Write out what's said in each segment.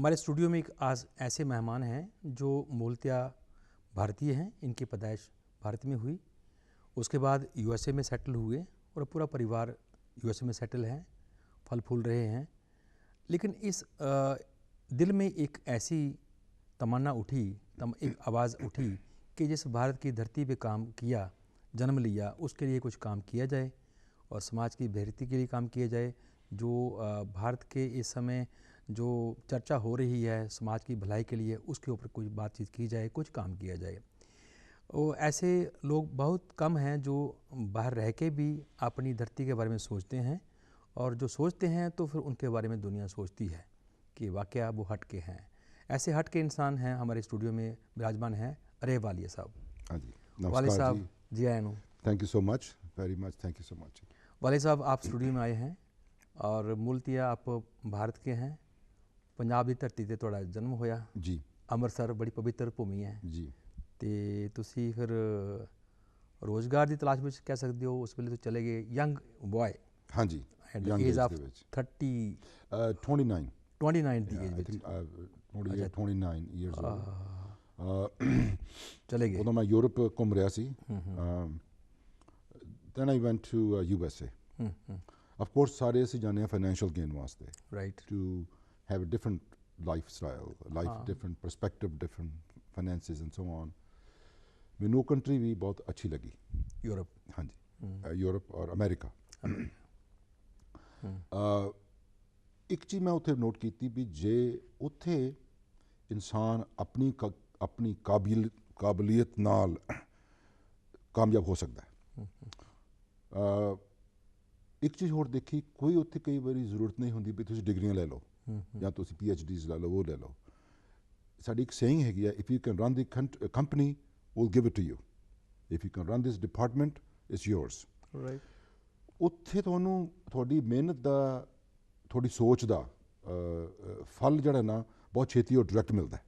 हमारे स्टूडियो में एक आज ऐसे मेहमान हैं जो मूलतया भारतीय हैं। इनकी पैदाइश भारत में हुई, उसके बाद यूएसए में सेटल हुए और पूरा परिवार यूएसए में सेटल है, फल फूल रहे हैं। लेकिन इस दिल में एक ऐसी तमन्ना उठी, एक आवाज़ उठी कि जिस भारत की धरती पे काम किया, जन्म लिया, उसके लिए कुछ काम किया जाए और समाज की बेहतरी के लिए काम किया जाए। जो भारत के इस समय जो चर्चा हो रही है समाज की भलाई के लिए, उसके ऊपर कुछ बातचीत की जाए, कुछ काम किया जाए। और ऐसे लोग बहुत कम हैं जो बाहर रह के भी अपनी धरती के बारे में सोचते हैं, और जो सोचते हैं तो फिर उनके बारे में दुनिया सोचती है कि वाकया वो हट के हैं। ऐसे हट के इंसान हैं हमारे स्टूडियो में विराजमान हैं अरे वालिया साहब। हाँ जी, वाले नमस्कार साहब जी आए नो। Thank you so much, very much, thank you so much. वाले साहब आप स्टूडियो में आए हैं और मूलतया आप भारत के हैं। पंजाब की धरती ते तुहाडा जन्म होया जी ਅੰਮ੍ਰਿਤਸਰ बड़ी पवित्र भूमि है जी। ਤੇ ਤੁਸੀਂ ਫਿਰ ਰੋਜ਼ਗਾਰ ਦੀ ਤਲਾਸ਼ ਵਿੱਚ ਕਹਿ ਸਕਦੇ ਹੋ ਉਸ ਵੇਲੇ ਤੋਂ ਚਲੇ ਗਏ ਯੰਗ ਬॉय। हाँ जी, and young age age of ਦੇ ਵਿੱਚ 30 29 29 ਦੀ ਏਜ I ਵਿੱਚ think 29 years old ਚਲੇ ਗਏ। ਉਦੋਂ ਮੈਂ ਯੂਰਪ ਘੁੰਮ ਰਿਹਾ ਸੀ। then I went to USA। of course ਸਾਰੇ ਅਸੀਂ ਜਾਂਦੇ ਹਾਂ ਫਾਈਨੈਂਸ਼ੀਅਲ ਗੇਨ ਵਾਸਤੇ, right to have a different lifestyle, different perspective, different finances and so on। ਮੈਨੂੰ ਕੰਟਰੀ ਵੀ ਬਹੁਤ ਅੱਛੀ ਲੱਗੀ, ਯੂਰਪ। हाँ जी, यूरोप और अमेरिका। एक चीज़ मैं उत्थे नोट की भी जे उत्थे इंसान अपनी काबिलियत नाल कामयाब हो सकता है। एक चीज़ होर देखी, कोई उत्थे कई बारी जरूरत नहीं होंदी भी तुसीं डिग्रियां ले लो या तुसीं PhDs ले लो, वो ले लो। साडी एक सेइंग हैगी है, if you can run the company we'll give it to you, if you can run this department it's yours। Right. ਉੱਥੇ ਤੁਹਾਨੂੰ ਤੁਹਾਡੀ ਮਿਹਨਤ ਦਾ, ਤੁਹਾਡੀ ਸੋਚ ਦਾ ਫਲ ਜਿਹੜਾ ਨਾ ਬਹੁਤ ਛੇਤੀ ਉਹ ਡਾਇਰੈਕਟ ਮਿਲਦਾ ਹੈ।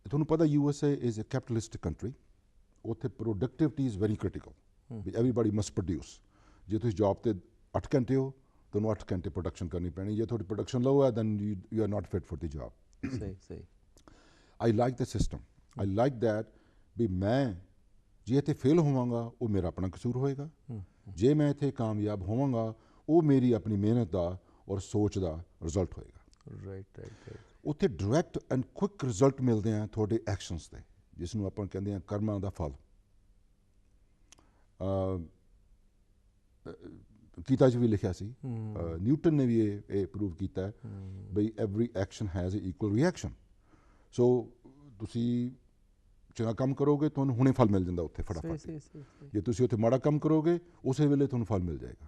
ਤੁਹਾਨੂੰ ਪਤਾ USA is a capitalistic country. ਉੱਥੇ productivity is very critical, we everybody must produce. ਜੇ ਤੁਸੀਂ ਜੌਬ ਤੇ 8 ਘੰਟੇ ਹੋ, ਤੁਹਾਨੂੰ 8 ਘੰਟੇ ਪ੍ਰੋਡਕਸ਼ਨ ਕਰਨੀ ਪੈਣੀ। ਜੇ ਤੁਹਾਡੀ ਪ੍ਰੋਡਕਸ਼ਨ ਲੋ ਹੈ then you are not fit for the job. ਸਹੀ ਸਹੀ। I like the system, I like that ਵੀ ਮੈਂ ਜੇ ਇੱਥੇ ਫੇਲ ਹੋਵਾਂਗਾ ਉਹ ਮੇਰਾ ਆਪਣਾ ਕਸੂਰ ਹੋਏਗਾ, ਜੇ ਮੈਂ ਇੱਥੇ ਕਾਮਯਾਬ ਹੋਵਾਂਗਾ ਉਹ ਮੇਰੀ ਆਪਣੀ ਮਿਹਨਤ ਦਾ ਔਰ ਸੋਚ ਦਾ ਰਿਜ਼ਲਟ ਹੋਏਗਾ। Right right right. ਉੱਥੇ ਡਾਇਰੈਕਟ ਐਂਡ ਕੁਇਕ ਰਿਜ਼ਲਟ ਮਿਲਦੇ ਆ ਤੁਹਾਡੇ ਐਕਸ਼ਨਸ ਦੇ, ਜਿਸ ਨੂੰ ਆਪਾਂ ਕਹਿੰਦੇ ਆ ਕਰਮਾਂ ਦਾ ਫਲ। ਗੀਤਾ 'ਚ ਵੀ ਲਿਖਿਆ ਸੀ, ਨਿਊਟਨ ਨੇ ਵੀ ਇਹ ਪ੍ਰੂਵ ਕੀਤਾ ਬਈ every action has a equal reaction. So ਤੁਸੀਂ ਚੰਗਾ ਕੰਮ ਕਰੋਗੇ ਤੁਹਾਨੂੰ ਹੁਣੇ ਫਲ ਮਿਲ ਜਾਂਦਾ ਉੱਥੇ ਫਟਾਫਟ। ਜੇ ਤੁਸੀਂ ਉੱਥੇ ਮਾੜਾ ਕੰਮ ਕਰੋਗੇ ਉਸੇ ਵੇਲੇ ਤੁਹਾਨੂੰ ਫਲ ਮਿਲ ਜਾਏਗਾ।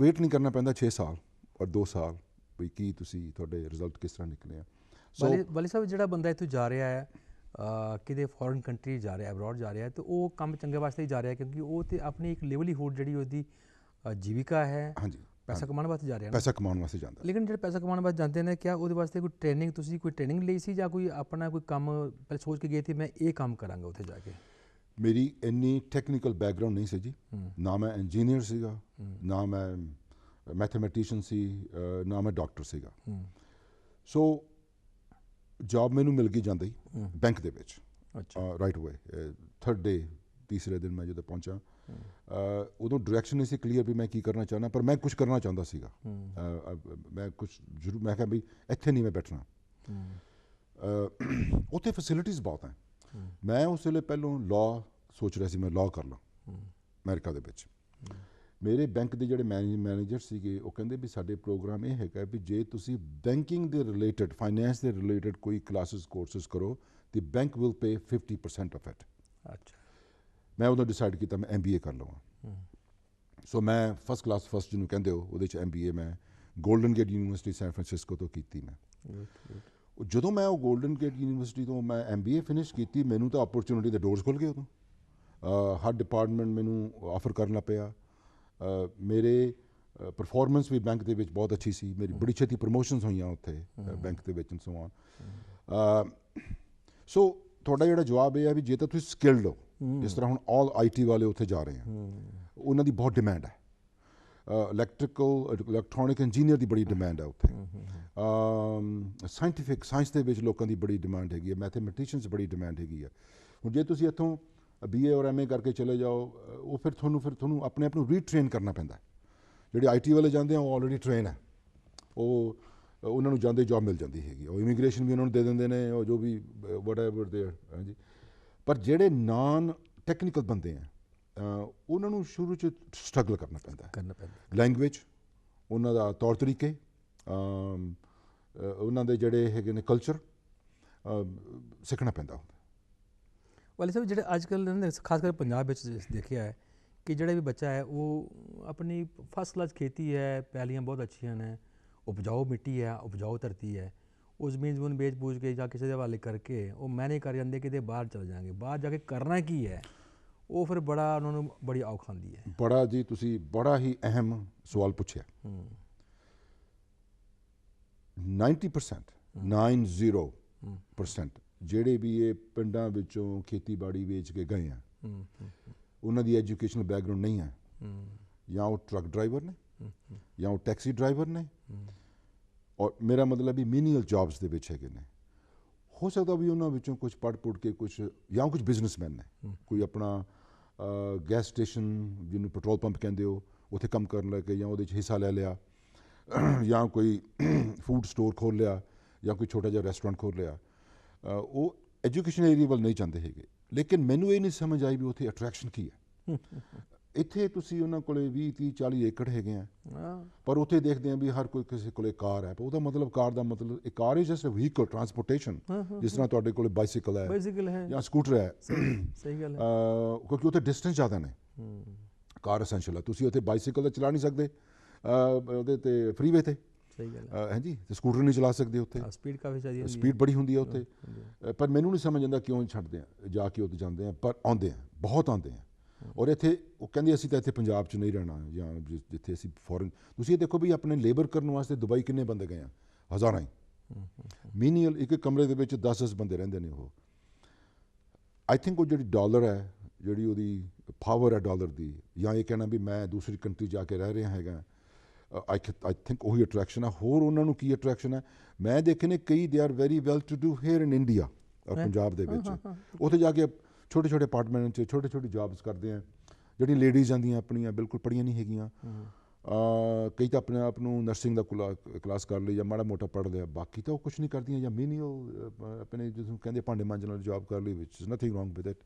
ਵੇਟ ਨਹੀਂ ਕਰਨਾ ਪੈਂਦਾ 6 ਸਾਲ ਔਰ 2 ਸਾਲ ਵੀ ਕੀ ਤੁਸੀਂ ਤੁਹਾਡੇ ਰਿਜ਼ਲਟ ਕਿਸ ਤਰ੍ਹਾਂ ਨਿਕਲੇ ਆ। ਵਾਲੀ ਸਾਹਿਬ ਜਿਹੜਾ ਬੰਦਾ ਇੱਥੋਂ ਜਾ ਰਿਹਾ ਹੈ ਕਿਤੇ ਫੋਰਨ ਕੰਟਰੀ ਜਾ ਰਿਹਾ, ਅਬਰੋਡ ਜਾ ਰਿਹਾ, ਤੇ ਉਹ ਕੰਮ ਚੰਗੇ ਵਾਸਤੇ ਹੀ ਜਾ ਰਿਹਾ, ਕਿਉਂਕਿ ਉਹ ਤੇ ਆਪਣੀ ਇੱਕ ਲਿਵਲੀਹੁੱਡ ਜਿਹੜੀ ਉਹਦੀ ਜੀਵਿਕਾ ਹੈ, ਹਾਂਜੀ, ਪੈਸਾ ਕਮਾਉਣ ਵਾਸਤੇ ਜਾ ਰਿਹਾ, ਪੈਸਾ ਕਮਾਉਣ ਵਾਸਤੇ ਜਾਂਦਾ। ਲੇਕਿਨ ਜਿਹੜੇ ਪੈਸਾ ਕਮਾਉਣ ਵਾਸਤੇ ਜਾਂਦੇ ਨੇ, ਕਿਆ ਉਹਦੇ ਵਾਸਤੇ ਕੋਈ ਟ੍ਰੇਨਿੰਗ, ਤੁਸੀਂ ਕੋਈ ਟ੍ਰੇਨਿੰਗ ਲਈ ਸੀ ਜਾਂ ਕੋਈ ਆਪਣਾ ਕੋਈ ਕੰਮ ਪਹਿਲੇ ਸੋਚ ਕੇ ਗਏ ਸੀ ਮੈਂ ਇਹ ਕੰਮ ਕਰਾਂਗਾ ਉੱਥੇ ਜਾ ਕੇ? ਮੇਰੀ ਇੰਨੀ ਟੈਕਨੀਕਲ ਬੈਕਗਰਾਊਂਡ ਨਹੀਂ ਸੀ ਜੀ, ਨਾ ਮੈਂ ਇੰਜੀਨੀਅਰ ਸੀਗਾ, ਨਾ ਮੈਂ ਮੈਥਮੈਟੀਸ਼ੀਅਨ ਸੀ, ਨਾ ਮੈਂ ਡਾਕਟਰ ਸੀਗਾ। ਸੋ ਜੌਬ ਮੈਨੂੰ ਮਿਲ ਗਈ ਜਾਂਦੀ ਬੈਂਕ ਦੇ ਵਿੱਚ ਰਾਈਟ ਅਵੇ। 3rd ਡੇ, ਤੀਸਰੇ ਦਿਨ ਮੈਂ ਜਦੋਂ ਪਹੁੰਚਾ, ਉਦੋਂ ਡਾਇਰੈਕਸ਼ਨ ਨਹੀਂ ਸੀ ਕਲੀਅਰ ਵੀ ਮੈਂ ਕੀ ਕਰਨਾ ਚਾਹੁੰਦਾ, ਪਰ ਮੈਂ ਕੁਛ ਕਰਨਾ ਚਾਹੁੰਦਾ ਸੀਗਾ। ਮੈਂ ਕੁਛ ਜ਼ਰੂਰ, ਮੈਂ ਕਿਹਾ ਵੀ ਇੱਥੇ ਨਹੀਂ ਮੈਂ ਬੈਠਣਾ। ਉੱਥੇ ਫੈਸਿਲਿਟੀਜ਼ ਬਹੁਤ ਹੈ। ਮੈਂ ਉਸ ਵੇਲੇ ਪਹਿਲੋਂ ਲਾਅ ਸੋਚ ਰਿਹਾ ਸੀ, ਮੈਂ ਲਾਅ ਕਰ ਲਾਂ ਅਮਰੀਕਾ ਦੇ ਵਿੱਚ। ਮੇਰੇ ਬੈਂਕ ਦੇ ਜਿਹੜੇ ਮੈਨੇਜਰ ਸੀਗੇ ਉਹ ਕਹਿੰਦੇ ਵੀ ਸਾਡੇ ਪ੍ਰੋਗਰਾਮ ਇਹ ਹੈਗਾ ਵੀ ਜੇ ਤੁਸੀਂ ਬੈਂਕਿੰਗ ਦੇ ਰਿਲੇਟਡ, ਫਾਈਨੈਂਸ ਦੇ ਰਿਲੇਟਡ ਕੋਈ ਕਲਾਸਿਸ ਕੋਰਸਿਸ ਕਰੋ ਤੇ bank will pay 50% of it. ਅੱਛਾ। ਮੈਂ ਉਦੋਂ ਡਿਸਾਈਡ ਕੀਤਾ ਮੈਂ MBA ਕਰ ਲਵਾਂ। ਸੋ ਮੈਂ ਫਸਟ ਕਲਾਸ ਫਸਟ ਜਿਹਨੂੰ ਕਹਿੰਦੇ ਹੋ ਉਹਦੇ 'ਚ MBA ਮੈਂ Golden Gate University San Francisco ਤੋਂ ਕੀਤੀ। ਮੈਂ ਜਦੋਂ ਮੈਂ ਉਹ ਗੋਲਡਨ ਗੇਟ ਯੂਨੀਵਰਸਿਟੀ ਤੋਂ ਮੈਂ MBA ਫਿਨਿਸ਼ ਕੀਤੀ, ਮੈਨੂੰ ਤਾਂ ਅਪਰਚੁਨਿਟੀ ਦੇ ਡੋਰਸ ਖੁੱਲ੍ਹ ਗਏ ਉਦੋਂ। ਹਰ ਡਿਪਾਰਟਮੈਂਟ ਮੈਨੂੰ ਆਫਰ ਕਰਨਾ ਪਿਆ। ਮੇਰੇ ਪਰਫਾਰਮੈਂਸ ਵੀ ਬੈਂਕ ਦੇ ਵਿੱਚ ਬਹੁਤ ਅੱਛੀ ਸੀ, ਮੇਰੀ ਬੜੀ ਛੇਤੀ ਪ੍ਰਮੋਸ਼ਨਸ ਹੋਈਆਂ ਉੱਥੇ ਬੈਂਕ ਦੇ ਵਿੱਚ ਐਂਡ ਸੋ ਔਨ। ਸੋ ਤੁਹਾਡਾ ਜਿਹੜਾ ਜਵਾਬ ਇਹ ਹੈ ਵੀ ਜੇ ਤਾਂ ਤੁਸੀਂ ਸਕਿਲਡ ਹੋ, ਜਿਸ ਤਰ੍ਹਾਂ ਹੁਣ ਆਲ IT ਵਾਲੇ ਉੱਥੇ ਜਾ ਰਹੇ ਆ, ਉਹਨਾਂ ਦੀ ਬਹੁਤ ਡਿਮਾਂਡ ਹੈ। ਇਲੈਕਟ੍ਰੋਨਿਕ ਇੰਜੀਨੀਅਰ ਦੀ ਬੜੀ ਡਿਮਾਂਡ ਹੈ ਉੱਥੇ। ਸਾਇੰਸ ਦੇ ਵਿੱਚ ਲੋਕਾਂ ਦੀ ਬੜੀ ਡਿਮਾਂਡ ਹੈਗੀ ਹੈ, ਮੈਥਮੈਟੀਸ਼ੀਅਨਸ ਬੜੀ ਡਿਮਾਂਡ ਹੈਗੀ ਹੈ। ਹੁਣ ਜੇ ਤੁਸੀਂ ਇੱਥੋਂ BA ਔਰ MA ਕਰਕੇ ਚਲੇ ਜਾਓ, ਉਹ ਫਿਰ ਤੁਹਾਨੂੰ ਆਪਣੇ ਆਪ ਨੂੰ ਰੀਟ੍ਰੇਨ ਕਰਨਾ ਪੈਂਦਾ। ਜਿਹੜੇ IT ਵਾਲੇ ਜਾਂਦੇ ਆ ਉਹ ਆਲਰੇਡੀ ਟ੍ਰੇਨ ਹੈ, ਉਹਨਾਂ ਨੂੰ ਜਾਂਦੇ ਜੋਬ ਮਿਲ ਜਾਂਦੀ ਹੈਗੀ, ਉਹ ਇਮੀਗ੍ਰੇਸ਼ਨ ਵੀ ਉਹਨਾਂ ਨੂੰ ਦੇ ਦਿੰਦੇ ਨੇ, ਉਹ ਜੋ ਵੀ ਵਟਐਵਰ ਦੇ। ਹਾਂਜੀ, ਪਰ ਜਿਹੜੇ ਨਾਨ ਟੈਕਨੀਕਲ ਬੰਦੇ ਆ ਉਹਨਾਂ ਨੂੰ ਸ਼ੁਰੂ 'ਚ ਸਟਰਗਲ ਕਰਨਾ ਪੈਂਦਾ। ਲੈਂਗੁਏਜ, ਉਹਨਾਂ ਦਾ ਤੌਰ ਤਰੀਕੇ, ਉਹਨਾਂ ਦੇ ਜਿਹੜੇ ਹੈਗੇ ਨੇ ਕਲਚਰ ਸਿੱਖਣਾ ਪੈਂਦਾ ਹੁੰਦਾ। ਵਾਲੀ ਸਾਹਿਬ, ਜਿਹੜੇ ਅੱਜ ਕੱਲ੍ਹ ਖਾਸ ਕਰ ਪੰਜਾਬ ਵਿੱਚ ਦੇਖਿਆ ਹੈ ਕਿ ਜਿਹੜਾ ਵੀ ਬੱਚਾ ਹੈ ਉਹ ਆਪਣੀ ਫਸਟ ਕਲਾਸ ਖੇਤੀ ਹੈ, ਪੈਲੀਆਂ ਬਹੁਤ ਅੱਛੀਆਂ ਨੇ, ਉਪਜਾਊ ਮਿੱਟੀ ਹੈ, ਉਪਜਾਊ ਧਰਤੀ ਹੈ, ਉਹ ਜ਼ਮੀਨ ਜਮੂਨ ਵੇਚ ਬੂਝ ਕੇ ਜਾਂ ਕਿਸੇ ਦੇ ਹਵਾਲੇ ਕਰਕੇ ਉਹ ਮੈਨੇ ਕਰ ਜਾਂਦੇ ਕਿਤੇ ਬਾਹਰ ਚਲੇ ਜਾਣਗੇ। ਬਾਹਰ ਜਾ ਕੇ ਕਰਨਾ ਕੀ ਹੈ, ਉਹ ਫਿਰ ਬੜਾ ਉਹਨਾਂ ਨੂੰ ਬੜੀ ਔਖ ਆਉਂਦੀ ਹੈ। ਬੜਾ ਜੀ, ਤੁਸੀਂ ਬੜਾ ਹੀ ਅਹਿਮ ਸਵਾਲ ਪੁੱਛਿਆ। 90% ਜਿਹੜੇ ਵੀ ਇਹ ਪਿੰਡਾਂ ਵਿੱਚੋਂ ਖੇਤੀਬਾੜੀ ਵੇਚ ਕੇ ਗਏ ਆ, ਉਹਨਾਂ ਦੀ ਐਜੂਕੇਸ਼ਨਲ ਬੈਕਗਰਾਊਂਡ ਨਹੀਂ ਹੈ। ਜਾਂ ਉਹ ਟਰੱਕ ਡਰਾਈਵਰ ਨੇ, ਜਾਂ ਉਹ ਟੈਕਸੀ ਡਰਾਈਵਰ ਨੇ, ਔਰ ਮੇਰਾ ਮਤਲਬ ਵੀ ਮੀਨੀਅਲ ਜੌਬਸ ਦੇ ਵਿੱਚ ਹੈਗੇ ਨੇ। ਹੋ ਸਕਦਾ ਵੀ ਉਹਨਾਂ ਵਿੱਚੋਂ ਕੁਝ ਪੜ੍ਹ ਪੁੜ ਕੇ ਕੁਝ ਬਿਜ਼ਨਸਮੈਨ ਨੇ, ਕੋਈ ਆਪਣਾ ਗੈਸ ਸਟੇਸ਼ਨ ਜਿਹਨੂੰ ਪੈਟਰੋਲ ਪੰਪ ਕਹਿੰਦੇ ਹੋ, ਉੱਥੇ ਕੰਮ ਕਰਨ ਲੱਗ ਕੇ ਜਾਂ ਉਹਦੇ 'ਚ ਹਿੱਸਾ ਲੈ ਲਿਆ, ਜਾਂ ਕੋਈ ਫੂਡ ਸਟੋਰ ਖੋਲ੍ਹ ਲਿਆ, ਜਾਂ ਕੋਈ ਛੋਟਾ ਜਿਹਾ ਰੈਸਟੋਰੈਂਟ ਖੋਲ੍ਹ ਲਿਆ। ਉਹ ਐਜੂਕੇਸ਼ਨ ਏਰੀਆ ਵੱਲ ਨਹੀਂ ਚਾਹੁੰਦੇ ਹੈਗੇ। ਲੇਕਿਨ ਮੈਨੂੰ ਇਹ ਨਹੀਂ ਸਮਝ ਆਈ ਵੀ ਉੱਥੇ ਅਟਰੈਕਸ਼ਨ ਕੀ ਹੈ। ਇੱਥੇ ਤੁਸੀਂ ਉਹਨਾਂ ਕੋਲੇ 20, 30, 40 ਏਕੜ ਹੈਗੇ ਆ, ਪਰ ਉੱਥੇ ਦੇਖਦੇ ਆ ਵੀ ਹਰ ਕੋਈ ਕਿਸੇ ਕੋਲੇ ਕਾਰ ਹੈ। ਉਹਦਾ ਮਤਲਬ ਕਾਰ ਦਾ ਮਤਲਬ ਇਹ car is just a vehicle transportation, ਜਿਸ ਤਰ੍ਹਾਂ ਤੁਹਾਡੇ ਕੋਲੇ ਬਾਈਸਾਈਕਲ ਹੈ ਜਾਂ ਸਕੂਟਰ ਹੈ। ਸਹੀ ਗੱਲ ਹੈ, ਕਿਉਂਕਿ ਉੱਥੇ ਡਿਸਟੈਂਸ ਜ਼ਿਆਦਾ ਨੇ। ਕਾਰ ਅਸੈਂਸ਼ੀਅਲ ਹੈ, ਤੁਸੀਂ ਉੱਥੇ ਬਾਈਸਾਈਕਲ ਤਾਂ ਚਲਾ ਨਹੀਂ ਸਕਦੇ ਉਹਦੇ 'ਤੇ ਫਰੀਵੇ 'ਤੇ। ਸਹੀ ਗੱਲ ਹੈ, ਹਾਂਜੀ, ਤੇ ਸਕੂਟਰ ਨਹੀਂ ਚਲਾ ਸਕਦੇ ਉੱਥੇ, ਸਪੀਡ ਕਾਫੀ ਜ਼ਿਆਦਾ, ਸਪੀਡ ਬੜੀ ਹੁੰਦੀ ਹੈ ਉੱਥੇ। ਪਰ ਮੈਨੂੰ ਨਹੀਂ ਸਮਝ ਆਉਂਦਾ ਕਿਉਂ ਛੱਡਦੇ ਆ, ਜਾ ਕੇ ਉੱਥੇ ਜਾਂਦੇ ਆ, ਪਰ ਆਉਂਦੇ ਆ, ਬਹੁਤ ਆਉਂਦੇ ਆ। ਔਰ ਇੱਥੇ ਉਹ ਕਹਿੰਦੇ ਅਸੀਂ ਤਾਂ ਇੱਥੇ ਪੰਜਾਬ 'ਚ ਨਹੀਂ ਰਹਿਣਾ, ਜਾਂ ਜਿੱਥੇ ਅਸੀਂ ਫੋਰਨ। ਤੁਸੀਂ ਇਹ ਦੇਖੋ ਵੀ ਆਪਣੇ ਲੇਬਰ ਕਰਨ ਵਾਸਤੇ ਦੁਬਈ ਕਿੰਨੇ ਬੰਦੇ ਗਏ ਆ, ਹਜ਼ਾਰਾਂ ਹੀ। ਮੀਨੀਅਲ ਇੱਕ ਕਮਰੇ ਦੇ ਵਿੱਚ 10-10 ਬੰਦੇ ਰਹਿੰਦੇ ਨੇ। ਉਹ ਆਈ ਥਿੰਕ ਉਹ ਜਿਹੜੀ ਡਾਲਰ ਹੈ, ਜਿਹੜੀ ਉਹਦੀ ਪਾਵਰ ਹੈ ਡਾਲਰ ਦੀ, ਜਾਂ ਇਹ ਕਹਿਣਾ ਵੀ ਮੈਂ ਦੂਸਰੀ ਕੰਟਰੀ ਜਾ ਕੇ ਰਹਿ ਰਿਹਾ ਹੈਗਾ, ਆਈ ਥਿੰਕ ਉਹੀ ਅਟਰੈਕਸ਼ਨ ਹੈ। ਹੋਰ ਉਹਨਾਂ ਨੂੰ ਕੀ ਅਟਰੈਕਸ਼ਨ ਹੈ, ਮੈਂ ਦੇਖੇ ਨੇ ਕਈ they are very well to do here in India ਔਰ ਪੰਜਾਬ ਦੇ ਵਿੱਚ। ਉੱਥੇ ਜਾ ਕੇ ਛੋਟੇ ਛੋਟੇ ਅਪਾਰਟਮੈਂਟ 'ਚ ਛੋਟੇ ਛੋਟੀ ਜੌਬਸ ਕਰਦੇ ਆ। ਜਿਹੜੀਆਂ ਲੇਡੀਜ਼ ਜਾਂਦੀਆਂ ਆਪਣੀਆਂ ਬਿਲਕੁਲ ਪੜ੍ਹੀਆਂ ਨਹੀਂ ਹੈਗੀਆਂ, ਕਈ ਤਾਂ ਆਪਣੇ ਆਪ ਨੂੰ ਨਰਸਿੰਗ ਦਾ ਕਲਾਸ ਕਰ ਲਈ ਜਾਂ ਮਾੜਾ ਮੋਟਾ ਪੜ੍ਹ ਲਿਆ, ਬਾਕੀ ਤਾਂ ਉਹ ਕੁਛ ਨਹੀਂ ਕਰਦੀਆਂ। ਜਾਂ ਮੀਨੀਅਲ ਆਪਣੇ ਜਿਸਨੂੰ ਕਹਿੰਦੇ ਭਾਂਡੇ ਮਾਂਜਣ ਵਾਲੀ ਜੌਬ ਕਰ ਲਈ, which is nothing wrong with it.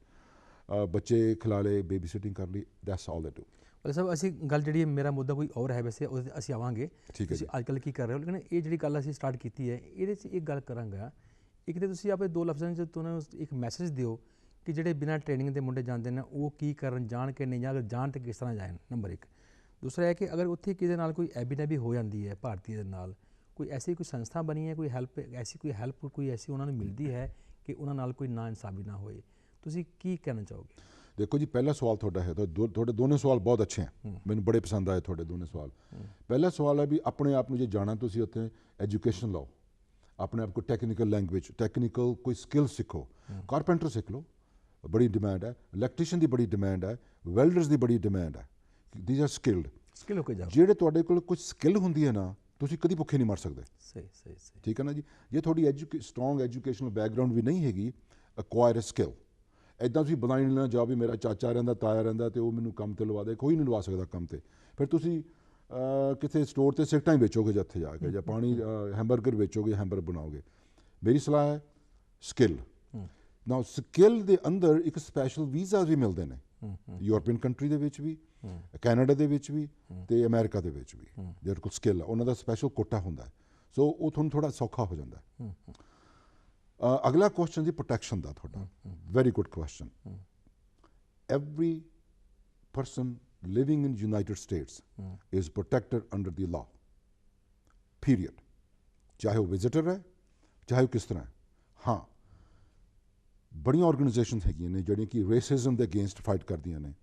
ਬੱਚੇ ਖਿਲਾ ਲਏ, ਬੇਬੀ ਸਿਟਿੰਗ ਕਰ ਲਈ, ਦੈਟਸ ਆਲ ਦੇ ਡੂ। ਵਾਲੇ ਸਾਹਿਬ, ਅਸੀਂ ਗੱਲ ਜਿਹੜੀ ਮੇਰਾ ਮੁੱਦਾ ਕੋਈ ਹੋਰ ਹੈ, ਵੈਸੇ ਉਹਦੇ ਅਸੀਂ ਆਵਾਂਗੇ। ਤੁਸੀਂ ਅੱਜ ਕੱਲ੍ਹ ਕੀ ਕਰ ਰਹੇ ਹੋ, ਲੇਕਿਨ ਇਹ ਜਿਹੜੀ ਗੱਲ ਅਸੀਂ ਸਟਾਰਟ ਕੀਤੀ ਹੈ, ਇਹਦੇ 'ਚ ਇੱਕ ਗੱਲ ਕਰਾਂਗਾ। ਇੱਕ ਤਾਂ ਤੁਸੀਂ ਆਪਣੇ 2 ਲਫ਼ਜ਼ਾਂ 'ਚ ਤੁਹਾਨੂੰ ਇੱਕ ਮੈਸੇਜ ਦਿਓ ਕਿ ਜਿਹੜੇ ਬਿਨਾਂ ਟ੍ਰੇਨਿੰਗ ਦੇ ਮੁੰਡੇ ਜਾਂਦੇ ਨੇ ਉਹ ਕੀ ਕਰਨ, ਜਾਣ ਕੇ ਨਹੀਂ, ਜਾਂ ਅਗਰ ਜਾਣ ਤਾਂ ਕਿਸ ਤਰ੍ਹਾਂ ਜਾਣ, ਨੰਬਰ 1। ਦੂਸਰਾ ਹੈ ਕਿ ਅਗਰ ਉੱਥੇ ਕਿਸੇ ਨਾਲ ਕੋਈ ਐਬੀ ਹੋ ਜਾਂਦੀ ਹੈ ਭਾਰਤੀ ਦੇ ਨਾਲ, ਕੋਈ ਐਸੀ ਕੋਈ ਸੰਸਥਾ ਬਣੀ ਹੈ, ਕੋਈ ਹੈਲਪ ਐਸੀ ਉਹਨਾਂ ਨੂੰ ਮਿਲਦੀ ਹੈ ਕਿ ਉਹਨਾਂ ਨਾਲ ਕੋਈ ਨਾ ਇਨਸਾਫੀ ਨਾ ਹੋਏ, ਤੁਸੀਂ ਕੀ ਕਹਿਣਾ ਚਾਹੋਗੇ? ਦੇਖੋ ਜੀ, ਪਹਿਲਾ ਸਵਾਲ ਤੁਹਾਡਾ ਹੈ, ਤੁਹਾਡੇ ਦੋਨੇ ਸਵਾਲ ਬਹੁਤ ਅੱਛੇ ਹੈ, ਮੈਨੂੰ ਬੜੇ ਪਸੰਦ ਆਏ ਤੁਹਾਡੇ ਦੋਨੇ ਸਵਾਲ। ਪਹਿਲਾ ਸਵਾਲ ਹੈ ਵੀ ਆਪਣੇ ਆਪ ਨੂੰ ਜੇ ਜਾਣਾ, ਤੁਸੀਂ ਉੱਥੇ ਐਜੂਕੇਸ਼ਨ ਲਓ, ਆਪਣੇ ਆਪ ਕੋਈ ਟੈਕਨੀਕਲ ਲੈਂਗੁਏਜ, ਟੈਕਨੀਕਲ ਕੋਈ ਸਕਿੱਲ ਸਿੱਖੋ। ਕਾਰਪੈਂਟਰ ਸਿੱਖ ਲਓ, ਬੜੀ ਡਿਮਾਂਡ ਹੈ। ਇਲੈਕਟ੍ਰੀਸ਼ੀਅਨ ਦੀ ਬੜੀ ਡਿਮਾਂਡ ਹੈ। ਵੈਲਡਰਸ ਦੀ ਬੜੀ ਡਿਮਾਂਡ ਹੈ। These R skilled. ਸਕਿੱਲ ਹੋ ਕੇ ਜਾਓ। ਜਿਹੜੇ ਤੁਹਾਡੇ ਕੋਲ ਕੁਝ ਸਕਿੱਲ ਹੁੰਦੀ ਹੈ ਨਾ, ਤੁਸੀਂ ਕਦੀ ਭੁੱਖੇ ਨਹੀਂ ਮਰ ਸਕਦੇ। ਸਹੀ। ਠੀਕ ਹੈ ਨਾ ਜੀ। ਜੇ ਤੁਹਾਡੀ ਸਟਰੋਂਗ ਐਜੂਕੇਸ਼ਨਲ ਬੈਕਗਰਾਊਂਡ ਵੀ ਨਹੀਂ ਹੈਗੀ, ਅਕਵਾਇਰ ਅ ਸਕਿੱਲ। ਇੱਦਾਂ ਤੁਸੀਂ ਬਣਾਈ ਨਾ ਜਾਓ ਵੀ ਮੇਰਾ ਚਾਚਾ ਰਹਿੰਦਾ, ਤਾਇਆ ਰਹਿੰਦਾ ਅਤੇ ਉਹ ਮੈਨੂੰ ਕੰਮ 'ਤੇ ਲਵਾ ਦੇ, ਕੋਈ ਨਹੀਂ ਲਵਾ ਸਕਦਾ ਕੰਮ 'ਤੇ। ਫਿਰ ਤੁਸੀਂ ਕਿਤੇ ਸਟੋਰ 'ਤੇ ਸਿਗਰਟਾਂ ਹੀ ਵੇਚੋਗੇ ਜਾਂ ਉੱਥੇ ਜਾ ਕੇ, ਜਾਂ ਪਾਣੀ ਹੈਂਬਰਗਰ ਵੇਚੋਗੇ, ਹੈਂਬਰਗਰ ਬਣਾਓਗੇ। ਮੇਰੀ ਸਲਾਹ ਹੈ ਸਕਿੱਲ। ਨਾ ਸਕਿੱਲ ਦੇ ਅੰਦਰ ਇੱਕ ਸਪੈਸ਼ਲ ਵੀਜ਼ਾ ਵੀ ਮਿਲਦੇ ਨੇ, ਯੂਰਪੀਅਨ ਕੰਟਰੀ ਦੇ ਵਿੱਚ ਵੀ, ਕੈਨੇਡਾ ਦੇ ਵਿੱਚ ਵੀ, ਅਤੇ ਅਮਰੀਕਾ ਦੇ ਵਿੱਚ ਵੀ। ਜਿਹੜੇ ਕੋਲ ਸਕਿੱਲ ਆ ਉਹਨਾਂ ਦਾ ਸਪੈਸ਼ਲ ਕੋਟਾ ਹੁੰਦਾ, ਸੋ ਉਹ ਤੁਹਾਨੂੰ ਥੋੜ੍ਹਾ ਸੌਖਾ ਹੋ ਜਾਂਦਾ। ਅਗਲਾ ਕੁਐਸਚਨ ਜੀ ਪ੍ਰੋਟੈਕਸ਼ਨ ਦਾ ਤੁਹਾਡਾ, very good question. Every person living in United States is protected under the law, period. ਚਾਹੇ ਉਹ ਵਿਜ਼ਿਟਰ ਹੈ, ਚਾਹੇ ਉਹ ਕਿਸ ਤਰ੍ਹਾਂ ਹੈ। ਹਾਂ, ਬੜੀਆਂ ਆਰਗੇਨਾਈਜੇਸ਼ਨ ਹੈਗੀਆਂ ਨੇ ਜਿਹੜੀਆਂ ਕਿ ਰੇਸਿਜ਼ਮ ਦੇ ਅਗੇਂਸਟ ਫਾਈਟ ਕਰਦੀਆਂ ਨੇ।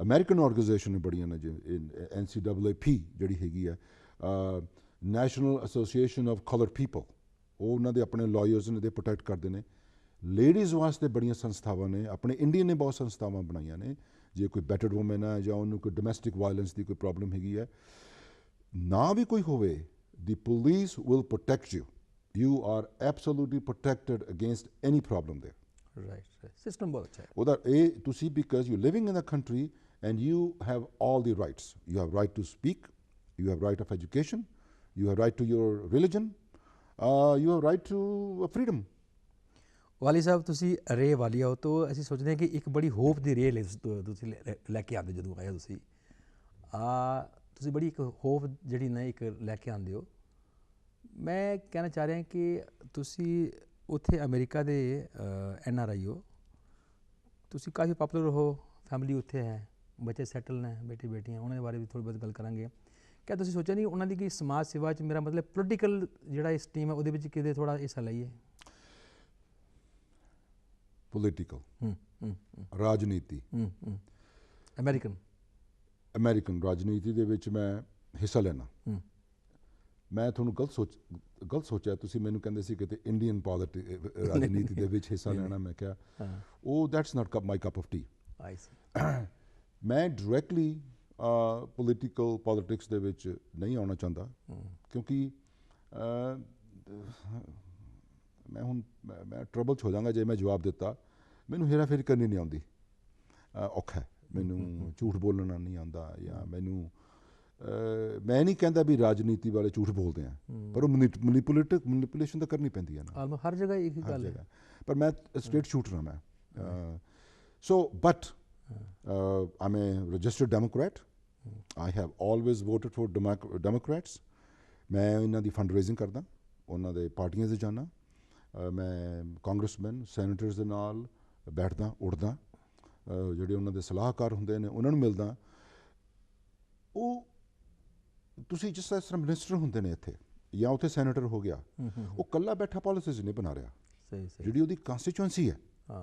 ਅਮਰੀਕਨ ਆਰਗੇਨਾਈਜੇਸ਼ਨ ਬੜੀਆਂ ਨੇ, ਜਿਵੇਂ NCAAP ਜਿਹੜੀ ਹੈਗੀ ਹੈ, national association of coloured people, ਉਹ ਉਹਨਾਂ ਦੇ ਆਪਣੇ ਲਾਇਰਸ ਨੇ, ਦੇ ਪ੍ਰੋਟੈਕਟ ਕਰਦੇ ਨੇ। ਲੇਡੀਜ਼ ਵਾਸਤੇ ਬੜੀਆਂ ਸੰਸਥਾਵਾਂ ਨੇ, ਆਪਣੇ ਇੰਡੀਆ ਨੇ ਬਹੁਤ ਸੰਸਥਾਵਾਂ ਬਣਾਈਆਂ ਨੇ ਜੇ ਕੋਈ ਬੈਟਰਡ ਵੂਮਨ ਹੈ ਜਾਂ ਉਹਨੂੰ ਕੋਈ ਡੋਮੈਸਟਿਕ ਵਾਇਲੈਂਸ ਦੀ ਕੋਈ ਪ੍ਰੋਬਲਮ ਹੈਗੀ ਹੈ, ਨਾ ਵੀ ਕੋਈ ਹੋਵੇ, the police will protect you. You are absolutely protected against any problem there. Right. System बहुत अच्छा है. ਉਹਦਾ ਇਹ ਤੁਸੀਂ, because you're living in the country and you have all the rights. You have right to speak, you have right of education, you have right to your religion, you have right to freedom. ਵਾਲੀ ਸਾਹਿਬ ਤੁਸੀਂ ਰੇ ਵਾਲੀ ਹੋ ਤਾਂ ਅਸੀਂ ਸੋਚਦੇ ਹਾਂ ਕਿ ਇੱਕ ਬੜੀ ਹੋਪ ਦੀ ਰੇ ਤੁਸੀਂ ਲੈ ਕੇ ਆਉਂਦੇ ਜਦੋਂ ਆਏ ਤੁਸੀਂ ਤੁਸੀਂ ਬੜੀ ਇੱਕ ਹੋਪ ਜਿਹੜੀ ਨਾ ਇੱਕ ਲੈ ਕੇ ਆਉਂਦੇ ਹੋ। ਮੈਂ ਕਹਿਣਾ ਚਾਹ ਰਿਹਾ ਕਿ ਤੁਸੀਂ ਉੱਥੇ ਅਮਰੀਕਾ ਦੇ NRI ਹੋ, ਤੁਸੀਂ ਕਾਫੀ ਪਾਪੂਲਰ ਹੋ, ਫੈਮਿਲੀ ਉੱਥੇ ਹੈ, ਬੱਚੇ ਸੈਟਲ ਨੇ, ਬੇਟੇ ਬੇਟੀਆਂ, ਉਹਨਾਂ ਦੇ ਬਾਰੇ ਵੀ ਥੋੜ੍ਹੀ ਬਹੁਤ ਗੱਲ ਕਰਾਂਗੇ। ਕਿਆ ਤੁਸੀਂ ਸੋਚਿਆ ਨਹੀਂ ਉਹਨਾਂ ਦੀ ਕਿ ਸਮਾਜ ਸੇਵਾ 'ਚ, ਮੇਰਾ ਮਤਲਬ ਪੋਲੀਟੀਕਲ ਜਿਹੜਾ ਇਸ ਟੀਮ ਹੈ ਉਹਦੇ ਵਿੱਚ ਕਿਤੇ ਥੋੜ੍ਹਾ ਹਿੱਸਾ ਲਈਏ? ਪੋਲੀਟੀਕਲ ਰਾਜਨੀਤੀ, ਅਮਰੀਕਨ ਰਾਜਨੀਤੀ ਦੇ ਵਿੱਚ ਮੈਂ ਹਿੱਸਾ ਲੈਣਾ। ਮੈਂ ਤੁਹਾਨੂੰ ਗਲਤ ਸੋਚਿਆ, ਤੁਸੀਂ ਮੈਨੂੰ ਕਹਿੰਦੇ ਸੀ ਕਿਤੇ ਇੰਡੀਅਨ ਰਾਜਨੀਤੀ ਦੇ ਵਿੱਚ ਹਿੱਸਾ ਲੈਣਾ। ਮੈਂ ਕਿਹਾ ਉਹ that's not my cup of tea. ਮੈਂ ਡਾਇਰੈਕਟਲੀ ਪੋਲੀਟਿਕਸ ਦੇ ਵਿੱਚ ਨਹੀਂ ਆਉਣਾ ਚਾਹੁੰਦਾ, ਕਿਉਂਕਿ ਮੈਂ ਟਰਬਲ 'ਚ ਹੋ ਜਾਵਾਂਗਾ ਜੇ ਮੈਂ ਜਵਾਬ ਦਿੱਤਾ। ਮੈਨੂੰ ਹੇਰਾ ਫੇਰੀ ਕਰਨੀ ਨਹੀਂ ਆਉਂਦੀ, ਔਖਾ, ਮੈਨੂੰ ਝੂਠ ਬੋਲਣਾ ਨਹੀਂ ਆਉਂਦਾ, ਜਾਂ ਮੈਂ ਨਹੀਂ ਕਹਿੰਦਾ ਵੀ ਰਾਜਨੀਤੀ ਵਾਲੇ ਝੂਠ ਬੋਲਦੇ ਆ, ਪਰ ਉਹ ਮੈਨੀਪੂਲੇਸ਼ਨ ਤਾਂ ਕਰਨੀ ਪੈਂਦੀ ਹੈ ਨਾ, ਹਰ ਜਗ੍ਹਾ ਇੱਕ ਹੀ ਗੱਲ ਹੈ। ਪਰ ਮੈਂ ਸਟ੍ਰੇਟ ਸ਼ੂਟਰ ਮੈਂ। So but I'm a registered Democrat. I have always voted for Democrats. ਮੈਂ ਇਹਨਾਂ ਦੀ ਫੰਡ ਰੇਜ਼ਿੰਗ ਕਰਦਾ, ਉਹਨਾਂ ਦੇ ਪਾਰਟੀਆਂ 'ਤੇ ਜਾਂਦਾ, ਮੈਂ ਕਾਂਗਰਸਮੈਨ ਸੈਨੇਟਰਸ ਦੇ ਨਾਲ ਬੈਠਦਾ ਉੱਠਦਾ, ਜਿਹੜੇ ਉਹਨਾਂ ਦੇ ਸਲਾਹਕਾਰ ਹੁੰਦੇ ਨੇ ਉਹਨਾਂ ਨੂੰ ਮਿਲਦਾ। ਉਹ ਤੁਸੀਂ ਜਿਸ ਤਰ੍ਹਾਂ ਮਿਨਿਸਟਰ ਹੁੰਦੇ ਨੇ ਇੱਥੇ ਜਾਂ ਉੱਥੇ ਸੈਨੇਟਰ ਹੋ ਗਿਆ, ਉਹ ਇਕੱਲਾ ਬੈਠਾ ਪਾਲਿਸੀਜ਼ ਨਹੀਂ ਬਣਾ ਰਿਹਾ, ਜਿਹੜੀ ਉਹਦੀ ਕੰਸਟੀਚੁਐਂਸੀ ਹੈ,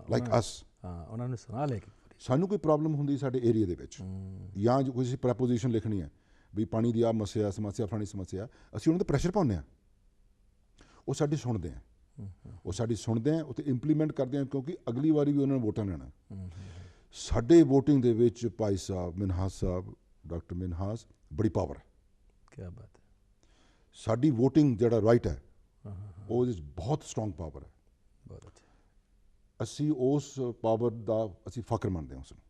ਲਾਈਕ ਅਸ, ਉਹਨਾਂ ਨੂੰ ਸੁਣਾ ਲੈ ਕੇ ਸਾਨੂੰ ਕੋਈ ਪ੍ਰੋਬਲਮ ਹੁੰਦੀ ਸਾਡੇ ਏਰੀਏ ਦੇ ਵਿੱਚ, ਜਾਂ ਕੋਈ ਪ੍ਰੈਪੋਜੀਸ਼ਨ ਲਿਖਣੀ ਹੈ ਵੀ ਪਾਣੀ ਦੀ ਆਹ ਸਮੱਸਿਆ ਫਲਾਣੀ ਸਮੱਸਿਆ, ਅਸੀਂ ਉਹਨਾਂ 'ਤੇ ਪ੍ਰੈਸ਼ਰ ਪਾਉਂਦੇ ਹਾਂ, ਉਹ ਸਾਡੀ ਸੁਣਦੇ ਆ, ਉੱਥੇ ਇੰਪਲੀਮੈਂਟ ਕਰਦੇ ਹਾਂ, ਕਿਉਂਕਿ ਅਗਲੀ ਵਾਰੀ ਵੀ ਉਹਨਾਂ ਨੇ ਵੋਟਾਂ ਲੈਣਾ। ਸਾਡੇ ਵੋਟਿੰਗ ਦੇ ਵਿੱਚ ਭਾਈ ਸਾਹਿਬ ਮਿਨਹਾਸ ਸਾਹਿਬ, ਡਾਕਟਰ ਮਿਨਹਾਸ, ਬੜੀ ਪਾਵਰ ਹੈ। ਕਿਆ ਬਾਤ ਹੈ। ਸਾਡੀ ਵੋਟਿੰਗ ਜਿਹੜਾ ਰਾਈਟ ਹੈ ਉਹਦੇ 'ਚ ਬਹੁਤ ਸਟਰੋਂਗ ਪਾਵਰ ਹੈ। ਬਹੁਤ ਅੱਛਾ। ਅਸੀਂ ਉਸ ਪਾਵਰ ਦਾ ਅਸੀਂ ਫਖਰ ਮੰਨਦੇ ਹਾਂ, ਉਸਨੂੰ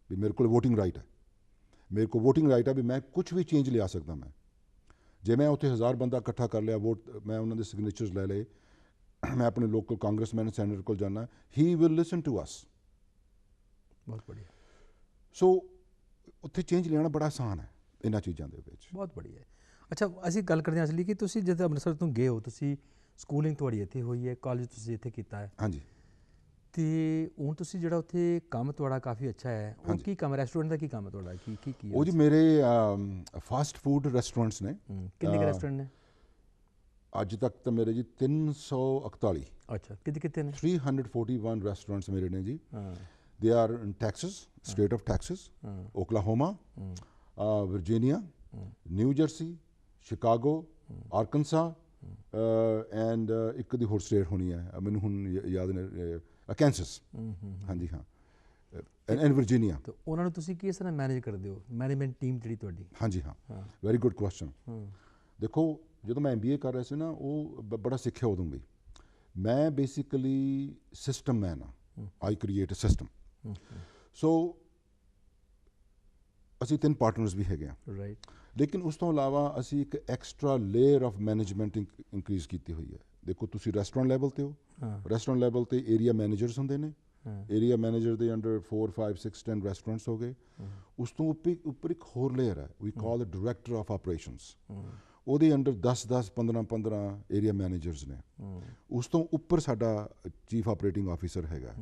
ਵੀ ਮੇਰੇ ਕੋਲ ਵੋਟਿੰਗ ਰਾਈਟ ਹੈ, ਵੀ ਮੈਂ ਕੁਛ ਵੀ ਚੇਂਜ ਲਿਆ ਸਕਦਾ। ਜੇ ਮੈਂ ਉੱਥੇ 1000 ਬੰਦਾ ਇਕੱਠਾ ਕਰ ਲਿਆ, ਵੋਟ ਮੈਂ ਉਹਨਾਂ ਦੇ ਸਿਗਨੇਚਰਸ ਲੈ ਲਏ, ਮੈਂ ਆਪਣੇ ਲੋਕਲ ਕਾਂਗਰਸਮੈਨ ਸੈਨੇਟਰ ਕੋਲ ਜਾਣਾ, he will listen to us. ਬਹੁਤ ਬੜੀਆ। ਸੋ ਉੱਥੇ ਚੇਂਜ ਲਿਆਉਣਾ ਬੜਾ ਆਸਾਨ ਹੈ ਇਹਨਾਂ ਚੀਜ਼ਾਂ ਦੇ ਵਿੱਚ। ਬਹੁਤ ਬੜੀਆ। ਅੱਛਾ, ਅਸੀਂ ਗੱਲ ਕਰਦੇ ਹਾਂ ਅਸਲੀ ਕਿ ਤੁਸੀਂ ਜਦੋਂ ਅੰਮ੍ਰਿਤਸਰ ਤੋਂ ਗਏ ਹੋ, ਤੁਸੀਂ ਸਕੂਲਿੰਗ ਤੁਹਾਡੀ ਇੱਥੇ ਹੋਈ ਹੈ, ਕਾਲਜ ਤੁਸੀਂ ਇੱਥੇ ਕੀਤਾ ਹੈ। ਹਾਂਜੀ। ਅਤੇ ਹੁਣ ਤੁਸੀਂ ਜਿਹੜਾ ਉੱਥੇ ਕੰਮ ਤੁਹਾਡਾ ਕਾਫੀ ਅੱਛਾ ਹੈ, ਉਹ ਕੀ ਕੰਮ, ਰੈਸਟੋਰੈਂਟ ਦਾ ਕੀ ਕੰਮ ਹੈ ਤੁਹਾਡਾ? ਕੀ ਉਹ ਜੀ ਮੇਰੇ ਫਾਸਟ ਫੂਡ ਰੈਸਟੋਰੈਂਟਸ ਨੇ। ਕਿੰਨੇ ਕੁ ਰੈਸਟੋਰੈਂਟ ਨੇ ਅੱਜ ਤੱਕ? ਤਾਂ ਮੇਰੇ ਜੀ 341। ਅੱਛਾ, ਕਿੱਥੇ ਨੇ? 341 ਰੈਸਟੋਰੈਂਟਸ ਮੇਰੇ ਨੇ ਜੀ। They are in Texas, state of Texas, Oklahoma, Virginia, New Jersey, Chicago, Arkansas, and ਇੱਕ ਦੀ ਹੋਰ ਸਟੇਟ ਹੋਣੀ ਹੈ, ਮੈਨੂੰ ਹੁਣ ਯਾਦ ਨਹੀਂ, ਕੈਂਸਸ। ਹਾਂਜੀ ਹਾਂ, ਐਂਡ ਵਰਜੀਨੀਆ। ਤਾਂ ਉਹਨਾਂ ਨੂੰ ਤੁਸੀਂ ਕਿਸ ਤਰ੍ਹਾਂ ਮੈਨੇਜ ਕਰਦੇ ਹੋ, ਮੈਨੇਜਮੈਂਟ ਟੀਮ ਜਿਹੜੀ ਤੁਹਾਡੀ? ਹਾਂਜੀ ਹਾਂ, ਵੈਰੀ ਗੁੱਡ ਕੁਐਸਚਨ। ਦੇਖੋ, ਜਦੋਂ ਮੈਂ MBA ਕਰ ਰਿਹਾ ਸੀ ਨਾ, ਉਹ ਬੜਾ ਸਿੱਖਿਆ ਉਦੋਂ ਵੀ। ਮੈਂ ਬੇਸਿਕਲੀ ਸਿਸਟਮ ਮੈਨ ਹਾਂ, ਆਈ ਕ੍ਰੀਏਟ ਅ ਸਿਸਟਮ। ਸੋ ਅਸੀਂ 3 ਪਾਰਟਨਰਸ ਵੀ ਹੈਗੇ ਹਾਂ, ਰਾਈਟ। ਲੇਕਿਨ ਉਸ ਤੋਂ ਇਲਾਵਾ ਅਸੀਂ ਇੱਕ extra layer of management increase ਕੀਤੀ ਹੋਈ ਹੈ। ਦੇਖੋ, ਤੁਸੀਂ ਰੈਸਟੋਰੈਂਟ ਲੈਵਲ 'ਤੇ ਹੋ, ਰੈਸਟੋਰੈਂਟ ਲੈਵਲ 'ਤੇ ਏਰੀਆ ਮੈਨੇਜਰਸ ਹੁੰਦੇ ਨੇ, ਏਰੀਆ ਮੈਨੇਜਰ ਦੇ ਅੰਡਰ 4, 5, 6, 10 ਰੈਸਟੋਰੈਂਟਸ ਹੋ ਗਏ। ਉਸ ਤੋਂ ਉੱਪਰ ਇੱਕ ਹੋਰ ਲੇਅਰ ਹੈ, ਵੀ ਕਾਲ ਦ ਡਾਇਰੈਕਟਰ ਆਫ ਆਪਰੇਸ਼ਨਸ। ਉਹਦੇ ਅੰਡਰ 10, 15 ਏਰੀਆ ਮੈਨੇਜਰਸ ਨੇ। ਉਸ ਤੋਂ ਉੱਪਰ ਸਾਡਾ ਚੀਫ ਆਪਰੇਟਿੰਗ ਆਫਿਸਰ ਹੈਗਾ,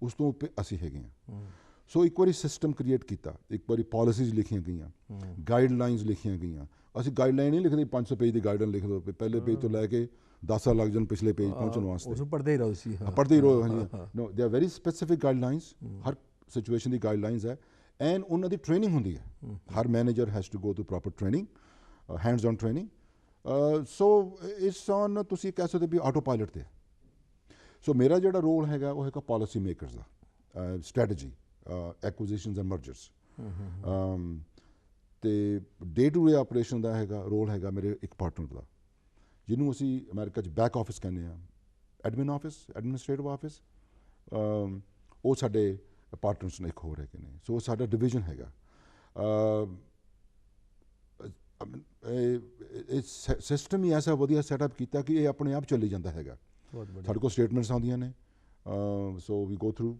ਉਸ ਤੋਂ ਉੱਪਰ ਅਸੀਂ ਹੈਗੇ ਹਾਂ। ਸੋ ਇੱਕ ਵਾਰੀ ਸਿਸਟਮ ਕ੍ਰੀਏਟ ਕੀਤਾ, ਇੱਕ ਵਾਰੀ ਪਾਲਿਸੀਜ਼ ਲਿਖੀਆਂ ਗਈਆਂ, ਗਾਈਡਲਾਈਨਸ ਲਿਖੀਆਂ ਗਈਆਂ। ਅਸੀਂ ਗਾਈਡਲਾਈਨ ਨਹੀਂ ਲਿਖਦੇ 500 ਪੇਜ ਦੀ ਗਾਈਡਲਾਈਨ ਲਿਖ ਦਿਓ, ਪਹਿਲੇ ਪੇਜ ਤੋਂ ਲੈ ਕੇ 10 ਸਾਲ ਲੱਗ ਜਾਣ ਪਿਛਲੇ ਪੇਜ ਪਹੁੰਚਣ ਵਾਸਤੇ। ਪੜ੍ਹਦੇ ਹੀ ਰਹੋ ਸੀ, ਪੜ੍ਹਦੇ ਹੀ ਰਹੋ। ਹਾਂਜੀ, no, they are very specific guidelines, ਹਰ ਸਿਚੁਏਸ਼ਨ ਦੀ ਗਾਈਡਲਾਈਨਸ ਹੈ, ਐਂਡ ਉਹਨਾਂ ਦੀ ਟ੍ਰੇਨਿੰਗ ਹੁੰਦੀ ਹੈ। ਹਰ manager has to go to proper training, hands on training. So ਇਸ ਔਨ ਤੁਸੀਂ ਕਹਿ ਸਕਦੇ ਵੀ ਆਟੋ ਪਾਇਲਟ 'ਤੇ। ਸੋ ਮੇਰਾ ਜਿਹੜਾ ਰੋਲ ਹੈਗਾ ਉਹ ਹੈਗਾ ਪਾਲਿਸੀ ਮੇਕਰਸ ਦਾ, ਸਟ੍ਰੈਟਜੀ, ਐਕੁਜ਼ੀਸ਼ਨਸ ਐਂਡ ਮਰਜਰਸ। ਤੇ ਡੇ ਟੂ ਡੇ ਆਪਰੇਸ਼ਨ ਦਾ ਰੋਲ ਹੈਗਾ ਮੇਰੇ ਇੱਕ ਪਾਰਟਨਰ ਦਾ, ਜਿਹਨੂੰ ਅਸੀਂ ਅਮਰੀਕਾ 'ਚ ਬੈਕ ਆਫਿਸ ਕਹਿੰਦੇ ਹਾਂ, ਐਡਮਿਨਿਸਟ੍ਰੇਟਿਵ ਆਫਿਸ। ਉਹ ਸਾਡੇ ਪਾਰਟਨਰਸ ਨੇ, ਇੱਕ ਹੋਰ ਹੈਗੇ ਨੇ। ਸੋ ਸਾਡਾ ਡਿਵੀਜ਼ਨ ਹੈਗਾ। ਇਹ ਸਿਸਟਮ ਹੀ ਐਸਾ ਵਧੀਆ ਸੈਟਅਪ ਕੀਤਾ ਕਿ ਇਹ ਆਪਣੇ ਆਪ ਚੱਲੀ ਜਾਂਦਾ ਹੈਗਾ। ਸਾਡੇ ਕੋਲ ਸਟੇਟਮੈਂਟਸ ਆਉਂਦੀਆਂ ਨੇ, ਸੋ ਵੀ ਗੋ ਥਰੂ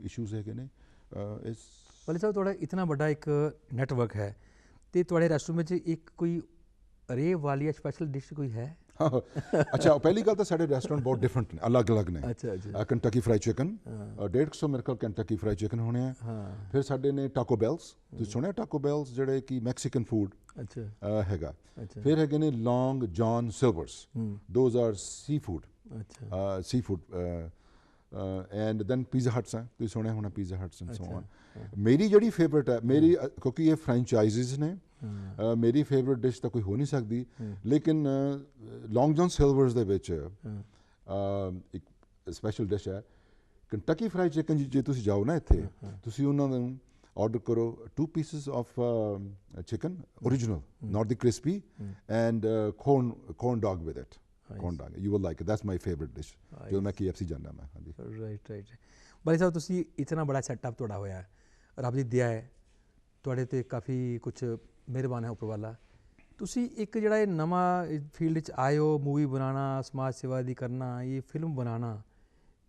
ਇਸ਼ੂਜ਼ ਹੈਗੇ ਨੇ। ਵਾਲੀ ਸਾਹਿਬ, ਤੁਹਾਡਾ ਇਤਨਾ ਵੱਡਾ ਇੱਕ ਨੈਟਵਰਕ ਹੈ, ਅਤੇ ਤੁਹਾਡੇ ਰੈਸਟੋਰੈਂਟ ਵਿੱਚ ਇੱਕ ਕੋਈ ਰੇ ਵਾਲੀ ਸਪੈਸ਼ਲ ਡਿਸ਼ ਕੋਈ ਹੈ? ਅੱਛਾ, ਪਹਿਲੀ ਗੱਲ ਤਾਂ ਸਾਡੇ ਰੈਸਟੋਰੈਂਟ ਬਹੁਤ ਡਿਫਰੈਂਟ ਨੇ, ਅਲੱਗ ਨੇ। ਅੱਛਾ। ਕੰਟਕੀ ਫਰਾਈਡ ਚਿਕਨ 150 ਮੇਰੇ ਕੋਲ ਕੰਟਕੀ ਫਰਾਈਡ ਚਿਕਨ ਹੋਣੇ ਆ। ਫਿਰ ਸਾਡੇ ਨੇ ਟਾਕੋ ਬੈਲਸ, ਤੁਸੀਂ ਸੁਣਿਆ ਟਾਕੋ ਬੈਲਸ, ਜਿਹੜੇ ਕਿ ਮੈਕਸੀਕਨ ਫੂਡ ਹੈਗਾ। ਫਿਰ ਹੈਗੇ ਨੇ Long John Silvers, those are seafood. And then Pizza Huts ਹੈ, ਤੁਸੀਂ ਸੁਣਿਆ ਹੋਣਾ Pizza Huts and so on. ਮੇਰੀ ਜਿਹੜੀ ਫੇਵਰੇਟ ਹੈ, ਮੇਰੀ ਕਿਉਂਕਿ ਇਹ ਫਰੈਂਚਾਈਜ਼ਿਸ ਨੇ, ਮੇਰੀ ਫੇਵਰੇਟ ਡਿਸ਼ ਤਾਂ ਕੋਈ ਹੋ ਨਹੀਂ ਸਕਦੀ, ਲੇਕਿਨ ਲੌਂਗ ਜੌਨ ਸਿਲਵਰਸ ਦੇ ਵਿੱਚ ਇੱਕ ਸਪੈਸ਼ਲ ਡਿਸ਼ ਹੈ ਕੰਟਕੀ ਫਰਾਈਡ ਚਿਕਨ। ਜੇ ਤੁਸੀਂ ਜਾਓ ਨਾ ਇੱਥੇ, ਤੁਸੀਂ ਉਹਨਾਂ ਨੂੰ ਆਰਡਰ ਕਰੋ 2 pieces of chicken, original, not the crispy, and corn dog with it. Corn dog, you will like it. That's my favorite dish. ਜਦੋਂ ਮੈਂ KFC ਜਾਂਦਾ ਮੈਂ। ਹਾਂਜੀ, ਰਾਈਟ। ਬਾਈ ਸਾਹਿਬ, ਤੁਸੀਂ ਇਤਨਾ ਬੜਾ ਸੈਟਅਪ ਤੁਹਾਡਾ ਹੋਇਆ, ਰੱਬ ਦੀ ਦਇਆ ਹੈ ਤੁਹਾਡੇ 'ਤੇ, ਕਾਫੀ ਕੁਛ ਮਿਹਰਬਾਨ ਹੈ ਉੱਪਰ ਵਾਲਾ। ਤੁਸੀਂ ਇੱਕ ਜਿਹੜਾ ਇਹ ਨਵਾਂ ਫੀਲਡ 'ਚ ਆਏ ਹੋ, ਮੂਵੀ ਬਣਾਉਣਾ, ਸਮਾਜ ਸੇਵਾ ਦੀ ਕਰਨਾ, ਇਹ ਫਿਲਮ ਬਣਾਉਣਾ,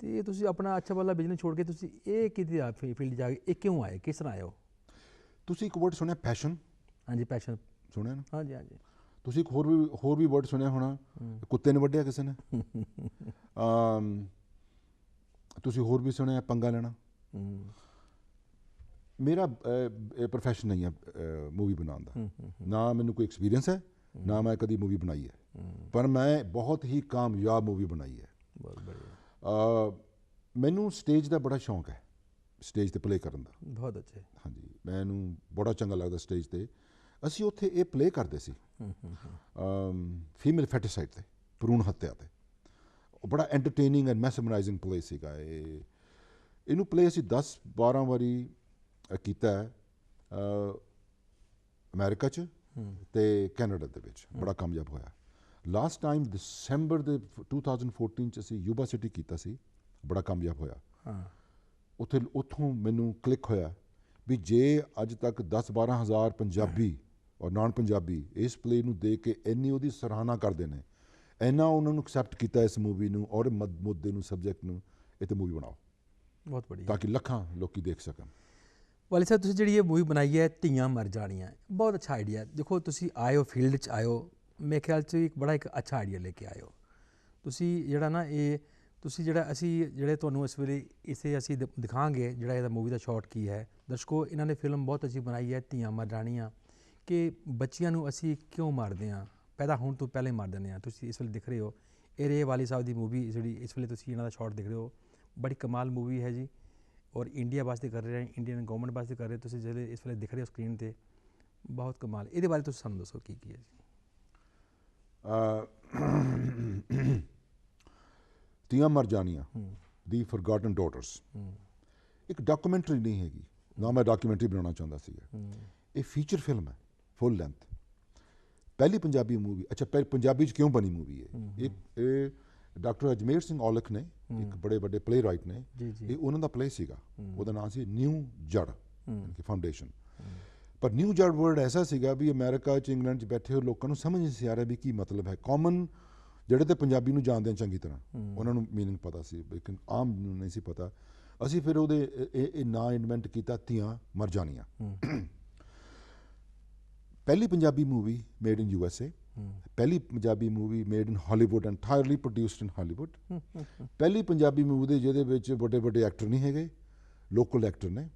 ਅਤੇ ਤੁਸੀਂ ਆਪਣਾ ਅੱਛਾ ਵਾਲਾ ਬਿਜ਼ਨਸ ਛੋੜ ਕੇ ਤੁਸੀਂ ਇਹ ਕਿਹਦੀ ਫੀਲਡ 'ਚ ਜਾ ਕੇ ਇਹ ਕਿਉਂ ਆਏ, ਕਿਸ ਤਰ੍ਹਾਂ ਆਏ ਹੋ? ਤੁਸੀਂ ਇੱਕ ਵਰਡ ਸੁਣਿਆ ਪੈਸ਼ਨ? ਹਾਂਜੀ, ਪੈਸ਼ਨ ਸੁਣਿਆ ਨਾ? ਹਾਂਜੀ। ਤੁਸੀਂ ਇੱਕ ਹੋਰ ਵੀ ਵਰਡ ਸੁਣਿਆ ਹੋਣਾ, ਕੁੱਤੇ ਨੇ ਵੱਢਿਆ ਕਿਸੇ ਨੇ। ਤੁਸੀਂ ਹੋਰ ਵੀ ਸੁਣਿਆ ਪੰਗਾ ਲੈਣਾ। ਮੇਰਾ ਪ੍ਰੋਫੈਸ਼ਨ ਨਹੀਂ ਹੈ ਮੂਵੀ ਬਣਾਉਣ ਦਾ, ਨਾ ਮੈਨੂੰ ਕੋਈ ਐਕਸਪੀਰੀਅੰਸ ਹੈ, ਨਾ ਮੈਂ ਕਦੀ ਮੂਵੀ ਬਣਾਈ ਹੈ, ਪਰ ਮੈਂ ਬਹੁਤ ਹੀ ਕਾਮਯਾਬ ਮੂਵੀ ਬਣਾਈ ਹੈ। ਬਹੁਤ ਬੜੀਆ। ਮੈਨੂੰ ਸਟੇਜ ਦਾ ਬੜਾ ਸ਼ੌਂਕ ਹੈ, ਸਟੇਜ 'ਤੇ ਪਲੇ ਕਰਨ ਦਾ। ਬਹੁਤ ਅੱਛਾ। ਹਾਂਜੀ, ਮੈਨੂੰ ਬੜਾ ਚੰਗਾ ਲੱਗਦਾ ਸਟੇਜ 'ਤੇ। ਅਸੀਂ ਉੱਥੇ ਇਹ ਪਲੇ ਕਰਦੇ ਸੀ ਫੀਮੇਲ ਫੈਟੀਸਾਈਡ 'ਤੇ, ਭਰੂਣ ਹੱਤਿਆ 'ਤੇ। ਉਹ ਬੜਾ ਐਂਟਰਟੇਨਿੰਗ ਐਂਡ ਮੈਸਮਰਾਈਜ਼ਿੰਗ ਪਲੇ ਸੀਗਾ। ਇਹਨੂੰ ਪਲੇ ਅਸੀਂ 10-12 ਵਾਰੀ ਕੀਤਾ ਹੈ, ਅਮਰੀਕਾ 'ਚ ਅਤੇ ਕੈਨੇਡਾ ਦੇ ਵਿੱਚ। ਬੜਾ ਕਾਮਯਾਬ ਹੋਇਆ। ਲਾਸਟ ਟਾਈਮ ਦਸੰਬਰ ਦੇ 2014 'ਚ ਅਸੀਂ ਯੂਬਾ ਸਿਟੀ ਕੀਤਾ ਸੀ, ਬੜਾ ਕਾਮਯਾਬ ਹੋਇਆ। ਉੱਥੋਂ ਮੈਨੂੰ ਕਲਿੱਕ ਹੋਇਆ ਵੀ ਜੇ ਅੱਜ ਤੱਕ 10-12 ਹਜ਼ਾਰ ਪੰਜਾਬੀ ਔਰ ਨਾਨ ਪੰਜਾਬੀ ਇਸ ਪਲੇ ਨੂੰ ਦੇਖ ਕੇ ਇੰਨੀ ਉਹਦੀ ਸਰਾਹਨਾ ਕਰਦੇ ਨੇ, ਇੰਨਾ ਉਹਨਾਂ ਨੂੰ ਐਕਸੈਪਟ ਕੀਤਾ ਇਸ ਮੂਵੀ ਨੂੰ ਔਰ ਮੁੱਦੇ ਨੂੰ, ਸਬਜੈਕਟ ਨੂੰ, ਇਹ 'ਤੇ ਮੂਵੀ ਬਣਾਓ, ਬਹੁਤ ਬੜੀ, ਤਾਂ ਕਿ ਲੱਖਾਂ ਲੋਕੀ ਦੇਖ ਸਕਣ। ਵਾਲੀ ਸਾਹਿਬ, ਤੁਸੀਂ ਜਿਹੜੀ ਇਹ ਮੂਵੀ ਬਣਾਈ ਹੈ ਧੀਆਂ ਮਰ ਜਾਣੀਆਂ, ਬਹੁਤ ਅੱਛਾ ਆਈਡੀਆ। ਦੇਖੋ, ਤੁਸੀਂ ਆਏ ਹੋ ਫੀਲਡ 'ਚ ਆਏ ਹੋ, ਮੇਰੇ ਖਿਆਲ 'ਚ ਇੱਕ ਬੜਾ ਇੱਕ ਅੱਛਾ ਆਈਡੀਆ ਲੈ ਕੇ ਆਏ ਹੋ ਤੁਸੀਂ। ਜਿਹੜਾ ਨਾ ਇਹ ਤੁਸੀਂ ਜਿਹੜੇ ਤੁਹਾਨੂੰ ਇਸ ਵੇਲੇ ਇਸੇ ਅਸੀਂ ਦਿਖਾਵਾਂਗੇ ਜਿਹੜਾ ਇਹਦਾ ਮੂਵੀ ਦਾ ਸ਼ਾਟ ਕੀ ਹੈ। ਦਰਸ਼ਕੋ, ਇਹਨਾਂ ਨੇ ਫਿਲਮ ਬਹੁਤ ਅੱਛੀ ਬਣਾਈ ਹੈ ਧੀਆਂ ਮਰ ਜਾਣੀਆਂ, ਕਿ ਬੱਚੀਆਂ ਨੂੰ ਅਸੀਂ ਕਿਉਂ ਮਾਰਦੇ ਹਾਂ, ਪੈਦਾ ਹੋਣ ਤੋਂ ਪਹਿਲੇ ਮਾਰ ਦਿੰਦੇ ਹਾਂ। ਤੁਸੀਂ ਇਸ ਵੇਲੇ ਦਿਖ ਰਹੇ ਹੋ, ਇਹ ਰੇ ਵਾਲੀ ਸਾਹਿਬ ਦੀ ਮੂਵੀ ਜਿਹੜੀ ਇਸ ਵੇਲੇ ਤੁਸੀਂ ਇਹਨਾਂ ਦਾ ਸ਼ਾਟ ਦਿਖ ਰਹੇ ਹੋ, ਬੜੀ ਕਮਾਲ ਮੂਵੀ ਹੈ ਜੀ। ਔਰ ਇੰਡੀਆ ਵਾਸਤੇ ਕਰ ਰਹੇ, ਇੰਡੀਅਨ ਗੌਰਮੈਂਟ ਵਾਸਤੇ ਕਰ ਰਹੇ, ਤੁਸੀਂ ਜਿਹੜੇ ਇਸ ਵੇਲੇ ਦਿਖ ਰਹੇ ਹੋ ਸਕਰੀਨ 'ਤੇ, ਬਹੁਤ ਕਮਾਲ। ਇਹਦੇ ਬਾਰੇ ਤੁਸੀਂ ਸਾਨੂੰ ਦੱਸੋ ਕੀ ਹੈ ਜੀ? ਧੀਆਂ ਮਰ ਜਾਣੀਆਂ, ਦੀ ਫੋਰਗਾਟਨ ਡਾਟਰਸ, ਇੱਕ ਡਾਕੂਮੈਂਟਰੀ ਨਹੀਂ ਹੈਗੀ, ਨਾ ਮੈਂ ਡਾਕੂਮੈਂਟਰੀ ਬਣਾਉਣਾ ਚਾਹੁੰਦਾ ਸੀਗਾ। ਇਹ ਫੀਚਰ ਫਿਲਮ ਹੈ, ਫੁੱਲ ਲੈਂਥ, ਪਹਿਲੀ ਪੰਜਾਬੀ ਮੂਵੀ। ਅੱਛਾ, ਪੰਜਾਬੀ 'ਚ ਕਿਉਂ ਬਣੀ ਮੂਵੀ ਹੈ? ਇਹ ਡਾਕਟਰ ਅਜਮੇਰ ਸਿੰਘ ਔਲਖ ਨੇ, ਇੱਕ ਬੜੇ ਵੱਡੇ ਪਲੇ ਰਾਈਟ ਨੇ, ਇਹ ਉਹਨਾਂ ਦਾ ਪਲੇ ਸੀਗਾ, ਉਹਦਾ ਨਾਮ ਸੀ ਨਿਊ ਜੜ ਫਾਊਂਡੇਸ਼ਨ। ਪਰ ਨਿਊ ਜੜ ਵਰਡ ਐਸਾ ਸੀਗਾ ਵੀ ਅਮਰੀਕਾ 'ਚ, ਇੰਗਲੈਂਡ 'ਚ ਬੈਠੇ ਹੋਏ ਲੋਕਾਂ ਨੂੰ ਸਮਝ ਨਹੀਂ ਸੀ ਆ ਰਿਹਾ ਵੀ ਕੀ ਮਤਲਬ ਹੈ। ਕਾਮਨ ਜਿਹੜੇ ਤਾਂ ਪੰਜਾਬੀ ਨੂੰ ਜਾਣਦੇ ਹਨ ਚੰਗੀ ਤਰ੍ਹਾਂ, ਉਹਨਾਂ ਨੂੰ ਮੀਨਿੰਗ ਪਤਾ ਸੀ, ਲੇਕਿਨ ਆਮ ਨੂੰ ਨਹੀਂ ਸੀ ਪਤਾ। ਅਸੀਂ ਫਿਰ ਉਹਦੇ ਇਹ ਨਾਂ ਇਨਵੈਂਟ ਕੀਤਾ, ਧੀਆਂ ਮਰ ਜਾਣੀਆਂ। ਪਹਿਲੀ Punjabi movie made in USA, ਪਹਿਲੀ Punjabi movie made in Hollywood, ਐਂਟਾਇਰਲੀ produced in Hollywood. ਪਹਿਲੀ ਪੰਜਾਬੀ ਮੂਵੀ ਦੇ ਜਿਹਦੇ ਵਿੱਚ ਵੱਡੇ ਵੱਡੇ ਐਕਟਰ ਨਹੀਂ ਹੈਗੇ, ਲੋਕਲ ਐਕਟਰ ਨੇ।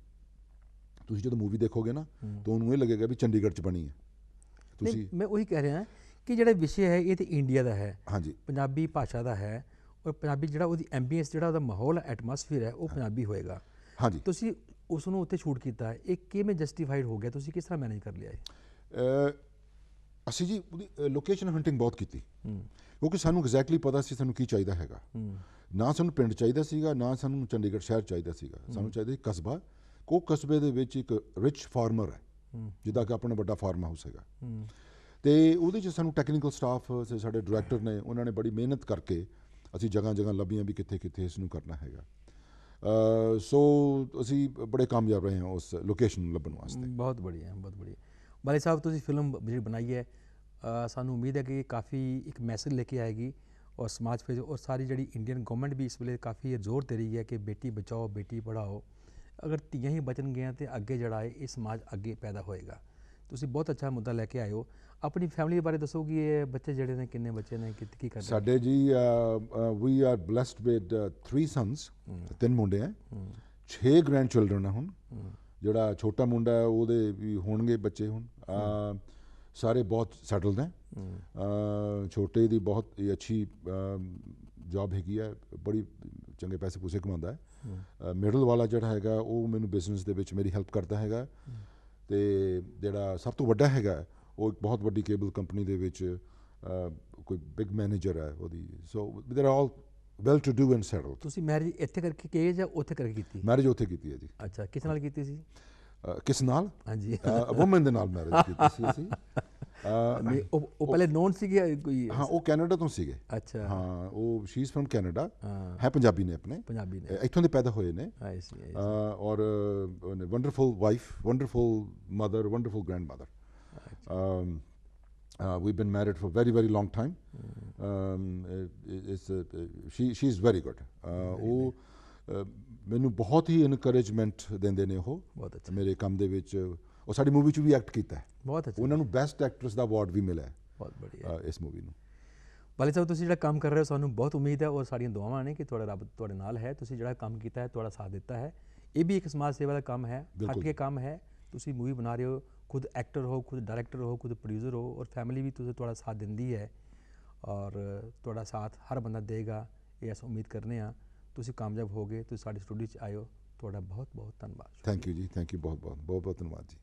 ਤੁਸੀਂ ਜਦੋਂ ਮੂਵੀ ਦੇਖੋਗੇ ਨਾ ਤਾਂ ਉਹਨੂੰ ਇਹ ਲੱਗੇਗਾ ਵੀ ਚੰਡੀਗੜ੍ਹ 'ਚ ਬਣੀ ਹੈ। ਤੁਸੀਂ, ਮੈਂ ਉਹੀ ਕਹਿ ਰਿਹਾ ਕਿ ਜਿਹੜਾ ਵਿਸ਼ੇ ਹੈ ਇਹ ਤਾਂ ਇੰਡੀਆ ਦਾ ਹੈ, ਹਾਂਜੀ, ਪੰਜਾਬੀ ਭਾਸ਼ਾ ਦਾ ਹੈ, ਔਰ ਪੰਜਾਬੀ ਜਿਹੜਾ ਉਹਦੀ ਐਂਬੀਐਂਸ, ਜਿਹੜਾ ਉਹਦਾ ਮਾਹੌਲ, ਐਟਮੋਸਫੀਅਰ ਹੈ, ਉਹ ਪੰਜਾਬੀ ਹੋਏਗਾ। ਹਾਂਜੀ, ਤੁਸੀਂ ਉਸ ਨੂੰ ਉੱਥੇ ਸ਼ੂਟ ਕੀਤਾ ਹੈ, ਇਹ ਕਿਵੇਂ ਜਸਟੀਫਾਈਡ ਹੋ ਗਿਆ? ਤੁਸੀਂ ਕਿਸ ਤਰ੍ਹਾਂ ਮੈਨੇਜ ਕਰ ਲਿਆ ਇਹ? ਅਸੀਂ ਜੀ ਉਹਦੀ ਲੋਕੇਸ਼ਨ ਹੰਟਿੰਗ ਬਹੁਤ ਕੀਤੀ, ਕਿਉਂਕਿ ਸਾਨੂੰ ਐਗਜ਼ੈਕਟਲੀ ਪਤਾ ਸੀ ਸਾਨੂੰ ਕੀ ਚਾਹੀਦਾ ਹੈਗਾ। ਨਾ ਸਾਨੂੰ ਪਿੰਡ ਚਾਹੀਦਾ ਸੀਗਾ, ਨਾ ਸਾਨੂੰ ਚੰਡੀਗੜ੍ਹ ਸ਼ਹਿਰ ਚਾਹੀਦਾ ਸੀਗਾ, ਸਾਨੂੰ ਚਾਹੀਦਾ ਸੀ ਕਸਬਾ ਉਹ ਕਸਬੇ ਦੇ ਵਿੱਚ ਇੱਕ ਰਿਚ ਫਾਰਮਰ ਹੈ, ਜਿੱਦਾਂ ਕਿ ਆਪਣਾ ਵੱਡਾ ਫਾਰਮ ਹਾਊਸ ਹੈਗਾ, ਤੇ ਉਹਦੇ 'ਚ ਸਾਨੂੰ ਟੈਕਨੀਕਲ ਸਟਾਫ ਸਾਡੇ ਡਾਇਰੈਕਟਰ ਨੇ, ਉਹਨਾਂ ਨੇ ਬੜੀ ਮਿਹਨਤ ਕਰਕੇ ਅਸੀਂ ਜਗ੍ਹਾ ਜਗ੍ਹਾ ਲੱਭੀਆਂ ਵੀ ਕਿੱਥੇ ਕਿੱਥੇ ਇਸ ਨੂੰ ਕਰਨਾ ਹੈਗਾ। ਸੋ ਅਸੀਂ ਬੜੇ ਕਾਮਯਾਬ ਰਹੇ ਹਾਂ ਉਸ ਲੋਕੇਸ਼ਨ ਨੂੰ ਲੱਭਣ ਵਾਸਤੇ। ਬਹੁਤ ਬੜੀਆ, ਬਹੁਤ ਬੜੀਆ। ਬਾਲੀ ਸਾਹਿਬ ਤੁਸੀਂ ਫਿਲਮ ਜਿਹੜੀ ਬਣਾਈ ਹੈ, ਸਾਨੂੰ ਉਮੀਦ ਹੈ ਕਿ ਕਾफ़ੀ ਇੱਕ ਮੈਸੇਜ ਲੈ ਕੇ ਆएगी और समाज पे, और सारी जी इंडियन गवर्नमेंट भी इस वे काफ़ी जोर दे रही है कि बेटी बचाओ बेटी पढ़ाओ। अगर ਧੀਆਂ ਹੀ ਬਚਣ ਗਈਆਂ तो ਅੱਗੇ ਜਿਹੜਾ ਹੈ ਇਹ ਸਮਾਜ ਅੱਗੇ ਪੈਦਾ ਹੋਏਗਾ। ਤੁਸੀਂ ਬਹੁਤ ਅੱਛਾ ਮੁੱਦਾ ਲੈ ਕੇ ਆਏ ਹੋ। ਆਪਣੀ ਫੈਮਿਲੀ ਬਾਰੇ ਦੱਸੋ ਕਿ ਇਹ ਬੱਚੇ ਜਿਹੜੇ ਨੇ ਕਿੰਨੇ ਬੱਚੇ ਨੇ, ਕੀ ਕਰਦੇ? ਸਾਡੇ ਜੀ we are blessed with 3 sons, 3 ਮੁੰਡੇ ਹੈ, 6 ਗ੍ਰੈਂਡ ਚਿਲਡਰਨ ਹੈ। ਹੁਣ ਜਿਹੜਾ ਛੋਟਾ ਮੁੰਡਾ ਹੈ ਉਹਦੇ ਵੀ ਹੋਣਗੇ ਬੱਚੇ ਹੁਣ। ਸਾਰੇ ਬਹੁਤ ਸੈਟਲਡ ਹੈ। ਛੋਟੇ ਦੀ ਬਹੁਤ ਹੀ ਅੱਛੀ ਜੌਬ ਹੈਗੀ ਹੈ, ਬੜੀ ਚੰਗੇ ਪੈਸੇ ਪੂਸੇ ਕਮਾਉਂਦਾ ਹੈ। ਮਿਡਲ ਵਾਲਾ ਜਿਹੜਾ ਹੈਗਾ ਉਹ ਮੈਨੂੰ ਬਿਜ਼ਨਸ ਦੇ ਵਿੱਚ ਮੇਰੀ ਹੈਲਪ ਕਰਦਾ ਹੈਗਾ, ਅਤੇ ਜਿਹੜਾ ਸਭ ਤੋਂ ਵੱਡਾ ਹੈਗਾ ਉਹ ਇੱਕ ਬਹੁਤ ਵੱਡੀ ਕੇਬਲ ਕੰਪਨੀ ਦੇ ਵਿੱਚ ਕੋਈ ਬਿਗ ਮੈਨੇਜਰ ਹੈ ਉਹਦੀ। So there are all well to do and settle. ਤੁਸੀਂ ਮੈਰਿਜ ਇੱਥੇ ਕਰਕੇ ਕੀਤੀ ਜਾਂ ਉੱਥੇ ਕਰਕੇ ਕੀਤੀ? ਮੈਰਿਜ ਉੱਥੇ ਕੀਤੀ ਹੈ ਜੀ। ਅੱਛਾ, ਕਿਸ ਨਾਲ ਕੀਤੀ ਸੀ? ਕਿਸ ਨਾਲ? ਹਾਂਜੀ, ਵੂਮਨ ਦੇ ਨਾਲ ਮੈਰਿਜ ਕੀਤੀ ਸੀ ਅਸੀਂ। ਉਹ ਪਹਿਲੇ ਨੋਨ ਸੀਗੇ ਕੋਈ? ਹਾਂ, ਉਹ ਕੈਨੇਡਾ ਤੋਂ ਸੀਗੇ। ਅੱਛਾ, ਹਾਂ, ਉਹ ਸ਼ੀ ਇਜ਼ ਫਰਮ ਕੈਨੇਡਾ, ਹੈ ਪੰਜਾਬੀ ਨੇ, ਆਪਣੇ ਪੰਜਾਬੀ ਨੇ, ਇੱਥੋਂ ਦੇ ਪੈਦਾ ਹੋਏ ਨੇ। ਔਰ wonderful wife, wonderful mother, wonderful grandmother. We've been married for very very long time. She is very good. ਉਹ ਮੈਨੂੰ ਬਹੁਤ ਹੀ ਇਨਕਰੇਜਮੈਂਟ ਦਿੰਦੇ ਨੇ ਉਹ ਮੇਰੇ ਕੰਮ ਦੇ ਵਿੱਚ। ਉਹ ਸਾਡੀ ਮੂਵੀ 'ਚ ਵੀ ਐਕਟ ਕੀਤਾ ਹੈ। ਬਹੁਤ ਅੱਛਾ। ਉਹਨਾਂ ਨੂੰ ਬੈਸਟ ਐਕਟਰਸ ਦਾ ਅਵਾਰਡ ਵੀ ਮਿਲਿਆ ਹੈ। ਬਹੁਤ ਬੜੀਆ ਇਸ ਮੂਵੀ ਨੂੰ। ਬਾਲੀ ਸਾਹਿਬ, ਤੁਸੀਂ ਜਿਹੜਾ ਕੰਮ ਕਰ ਰਹੇ ਹੋ ਸਾਨੂੰ ਬਹੁਤ ਉਮੀਦ ਹੈ ਔਰ ਸਾਡੀਆਂ ਦੁਆਵਾਂ ਨੇ ਕਿ ਤੁਹਾਡਾ ਰੱਬ ਤੁਹਾਡੇ ਨਾਲ ਹੈ। ਤੁਸੀਂ ਜਿਹੜਾ ਕੰਮ ਕੀਤਾ ਹੈ, ਤੁਹਾਡਾ ਸਾਥ ਦਿੱਤਾ ਹੈ, ਇਹ ਵੀ ਇੱਕ ਸਮਾਜ ਸੇਵਾ ਦਾ ਕੰਮ ਹੈ, ਹਟ ਕੇ ਕੰਮ ਹੈ। ਤੁਸੀਂ ਮੂਵੀ ਬਣਾ ਰਹੇ ਹੋ, ਖੁਦ ਐਕਟਰ ਹੋ, ਖੁਦ ਡਾਇਰੈਕਟਰ ਹੋ, ਖੁਦ ਪ੍ਰੋਡਿਊਸਰ ਹੋ, ਔਰ ਫੈਮਿਲੀ ਵੀ ਤੁਸੀਂ ਤੁਹਾਡਾ ਸਾਥ ਦਿੰਦੀ ਹੈ, ਔਰ ਤੁਹਾਡਾ ਸਾਥ ਹਰ ਬੰਦਾ ਦੇਗਾ, ਇਹ ਅਸੀਂ ਉਮੀਦ ਕਰਨੇ ਹਾਂ। ਤੁਸੀਂ ਕਾਮਯਾਬ ਹੋ ਗਏ, ਤੁਸੀਂ ਸਾਡੇ ਸਟੂਡੀਓ 'ਚ ਆਏ ਹੋ, ਤੁਹਾਡਾ ਬਹੁਤ ਬਹੁਤ ਧੰਨਵਾਦ। ਥੈਂਕ ਯੂ ਜੀ, ਥੈਂਕ ਯੂ, ਬਹੁਤ ਬਹੁਤ ਬਹੁਤ ਬਹੁਤ ਧੰਨਵਾਦ ਜੀ।